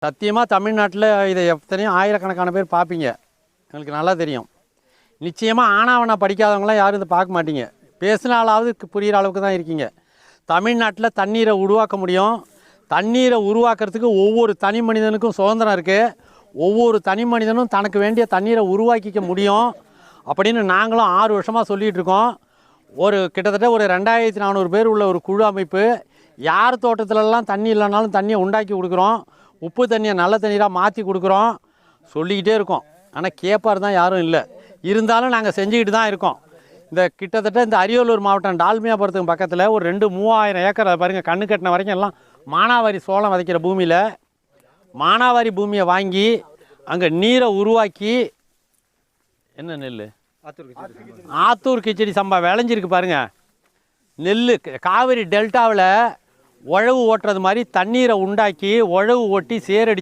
சத்தியமாக தமிழ்நாட்டில் இதை எத்தனையோ ஆயிரக்கணக்கான பேர் பார்ப்பீங்க, எங்களுக்கு நல்லா தெரியும். நிச்சயமாக ஆனாவனா படிக்காதவங்களாம் யாரும் இதை பார்க்க மாட்டீங்க. பேசினாலாவது புரிகிற அளவுக்கு தான் இருக்கீங்க. தமிழ்நாட்டில் தண்ணீரை உருவாக்க முடியும். தண்ணீரை உருவாக்குறதுக்கு ஒவ்வொரு தனி மனிதனுக்கும் சுதந்திரம் இருக்குது. ஒவ்வொரு தனி மனிதனும் தனக்கு வேண்டிய தண்ணீரை உருவாக்கிக்க முடியும் அப்படின்னு நாங்களும் 6 வருஷமாக சொல்லிகிட்டு இருக்கோம். கிட்டத்தட்ட ஒரு 2400 பேர் உள்ள ஒரு குழு அமைப்பு. யார் தோட்டத்திலலாம் தண்ணி இல்லைனாலும் தண்ணியை உண்டாக்கி கொடுக்குறோம். உப்பு தண்ணியை நல்ல தண்ணீராக மாற்றி கொடுக்குறோம். சொல்லிக்கிட்டே இருக்கோம். ஆனால் கேட்பார் தான் யாரும் இல்லை. இருந்தாலும் நாங்கள் செஞ்சுக்கிட்டு தான் இருக்கோம். கிட்டத்தட்ட இந்த அரியலூர் மாவட்டம் டால்மியாபுரத்துக்கு பக்கத்தில் ஒரு 2-3000 ஏக்கர் பாருங்கள், கண்ணு கட்டின வரைக்கும் எல்லாம் மானாவாரி சோளம் விதைக்கிற பூமியில் மானாவாரி பூமியை வாங்கி அங்கே நீரை உருவாக்கி என்ன நெல் ஆத்தூர் கிச்சடி சம்பா விளைஞ்சிருக்கு பாருங்கள். நெல் காவிரி டெல்டாவில் உழவு ஓட்டுறது மாதிரி தண்ணீரை உண்டாக்கி உழவு ஓட்டி சேரடி